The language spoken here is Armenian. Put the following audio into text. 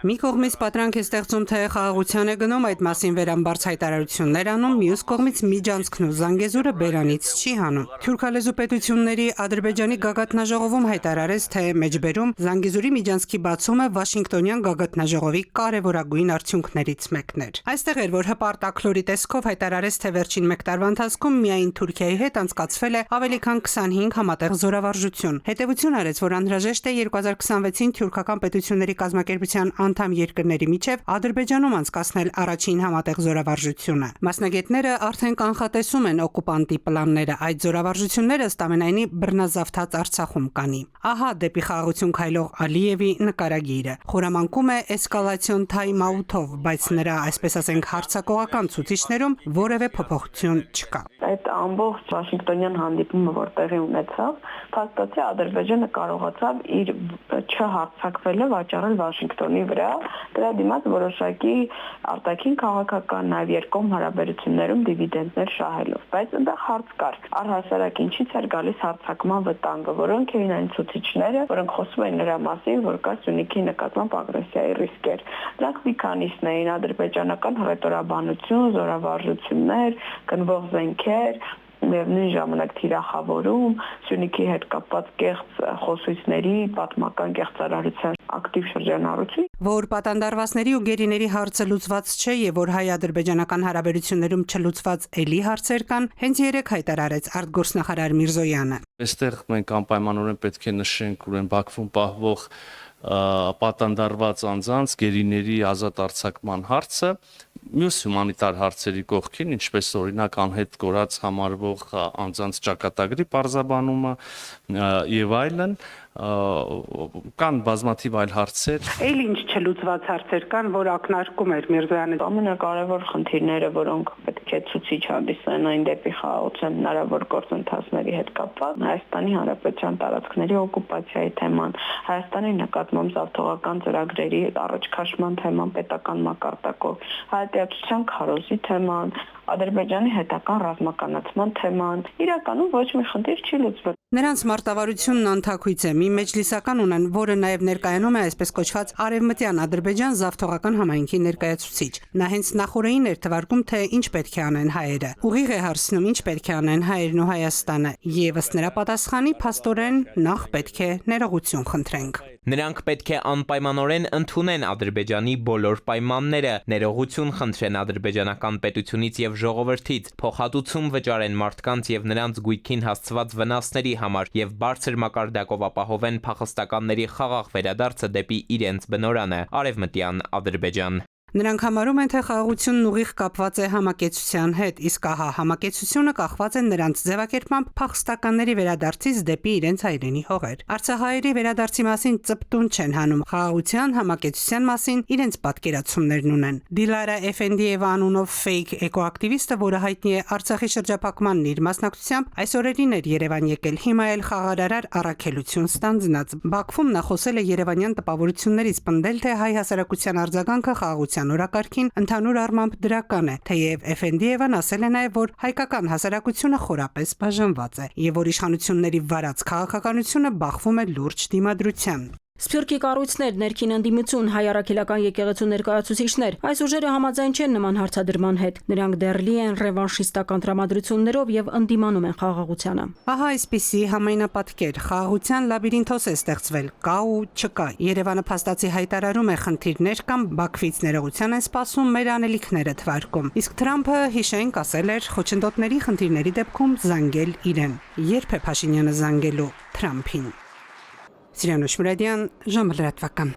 Մի կողմից պատրանք է ստեղծում, թե խաղաղության է գնում, այդ մասին վերամբարձ հայտարարություններ անում, մյուս կողմից միջանցքն ու Զանգեզուրը բերանից չի հանում։ Թուրքալեզու պետությունների Ադրբեջանի գագաթնաժողովում հայտարարեց, թե մեջբերում Զանգեզուրի միջանցքի բացումը Վաշինգտոնյան գագաթնաժողովի կարևորագույն արդյունքներից մեկն էր։ Այստեղ էր, որ հպարտակլորի տեսքով հայտարարեց, թե վերջին մեկ տարվա ընթացքում միայն Թուրքիայի հետ անցկացվել է ավելի քան 25 համատեղ զորավարժություն։ Հետևություն արեց, որ անհրաժեշտ է 2026-ին թուրքական պետությունների կազմակերպության անդամ երկրների միջև Ադրբեջանում անցկացնել առաջին համատեղ զորավարժությունը։ Մասնագետները արդեն կանխատեսում են օկուպանտի պլանները, այդ զորավարժությունները ըստ ամենայնի բռնազավթած Արցախում կանի։ Ահա դեպի խաղաղություն քայլող Ալիևի նկարագիրը։ Խորամանկում է էսկալացիոն թայմ-աութով, բայց նրա, այսպես ասենք, հարձակողական ցուցիչներում որևէ փոփոխություն չկա։ Այդ ամբողջ Վաշինգտոնյան հանդիպումը, որ տեղի ունեցավ, փաստացի Ադրբեջանը կարողացավ իր չհարձակվելը վաճառել Վաշինգտոնի վրա, դրա դիմաց որոշակի արտաքին քաղաքական, նաև երկկողմ հարաբերություններում դիվիդենդներ շահելով, բայց այնտեղ հարց կար, առհասարակ ինչից էր գալիս հարձակման վտանգը, որոնք էին այն ցուցիչները, որոնք խոսում էին նրա մասին, որ կա Սյունիքի նկատմամբ ագրեսիայի ռիսկեր։ Դրանք մի քանիսն էին՝ ադրբեջանական հռետորաբանություն, զորավարժություններ, գնվող զենքեր, նույն ժամանակ թիրախավորում, Սյունիքի հետ կապված կեղծ խոսույցների, պատմական կեղծարարության ակտիվ շրջանառություն, որ պատանդարվածների ու գերիների հարցը լուծված չէ եւ որ հայ-ադրբեջանական հարաբերություններում չլուծված էլի հարցեր կան, հենց երեք հայտարարեց արտգործնախարար Միրզոյանը։ Այստեղ մենք անպայմանորեն պետք է նշենք ուրեմն Բաքվում պահվող պատանդարված անձանց գերիների ազատ արձակման հարցը, մյուս հումանիտար հարցերի կողքին, ինչպես օրինակ անհետ կորած համարվող անձանց ճակատագրի պարզաբանումը եւ այլն, կան բազմաթիվ այլ հարցեր։ Այլ ինչ չլուծված հարցեր կան, որ ակնարկում էր Միրզոյանը։ Ամենակարևոր խնդիրները, որոնք պետք է ցուցիչ հանդիսեն այն դեպի խաղաղության հնարավոր գործընթացների հետ կապված, Հայաստանի Հանրապետության տարածքների օկուպացիայի թեման, Հայաստանի նկատմամբ զավթողական ծրագրերի առաջքաշման թեման պետական մակարդակով, հայատյացության քարոզի թեման, Ադրբեջանի հետական ռազմականացման թեման, իրականում ոչ մի խնդիր չի լուծվել։ Նրանց մարտավարությունն անթաքույց է, մի մեջլիսական ունեն, որը նաև ներկայանում է այսպես կոչված արևմտյան Ադրբեջան զավթողական համայնքի ներկայացուցիչ։ Նա հենց նախորդին էր թվարկում, թե ինչ պետք է անեն հայերը։ Ուղիղ է հարցնում, ինչ պետք է անեն հայերն ու Հայաստանը, եւ ըստ նրա պատասխանի փաստորեն նախ պետք է ներողություն խնդրենք։ Նրանք պետք է անպայմանորեն ընդունեն Ադրբեջանի բոլոր պայմանները, ներողություն խնդրեն ադրբեջանական պետությունից եւ ժողովրդից, փոխհատուցում վճարեն մարդկանց եւ նրանց գույքին հասցված վնասների համար եւ բարձր մակարդակով ապահովեն փախստականների խաղաղ վերադարձը դեպի իրենց բնորանը՝ արևմտյան Ադրբեջան։ Նրանք համարում են, թե խաղաղությունն ուղիղ կապված է համակեցության հետ, իսկ ահա համակեցությունը կախված է նրանց ձևակերպմամբ փախստականների վերադարձից դեպի իրենց հայրենի հողեր։ Արցախահայերի վերադարձի մասին ծպտուն չեն հանում, խաղաղության համակեցության մասին իրենց պատկերացումներն ունեն։ Դիլարա Էֆենդիևա անունով ֆեյք էկոակտիվիստը, որը հայտնի է Արցախի շրջափակմանն իր մասնակցությամբ, այս օրերին էր Երևան եկել, հիմա էլ խաղարարար առաքելություն ստանձնած։ Բաքվում նա խոսել է երևանյան տպավորություններից պնդել, թե հայ հասարակության արձագանքը խաղաղության օրակարգին ընդհանուր առմամբ դրական է, թեև Էֆենդիևան ասել է նաև, որ հայկական հասարակությունը խորապես բաժանված է եւ որ իշխանությունների վարած քաղաքականությունը բախվում է լուրջ դիմադրության։ Սփյուռքի կառույցներ, ներքին ընդդիմություն, հայ առաքելական եկեղեցու ներկայացուցիչներ այս ուժերը համաձայն չեն նման հարցադրման հետ։ Նրանք դեռ լի են ռևանշիստական տրամադրություններով եւ ընդդիմանում են խաղաղությանը։ Ահա այսպիսի համայնապատկեր, խաղաղության լաբիրինթոս է ստեղծվել, կա ու չկա։ Երևանը փաստացի հայտարարում է խնդիրներ կամ Բաքվից ներողության են սպասում, մեր անելիքները թվարկում։ Իսկ Թրամփը, հիշենք, ասել էր խոչընդոտների խնդիրների դեպքում զանգել իրեն։ Երբ է Փաշինյանը զանգելու Թրամփին։ Սիրանուշ Մուրադյան, ժամը լրատվական։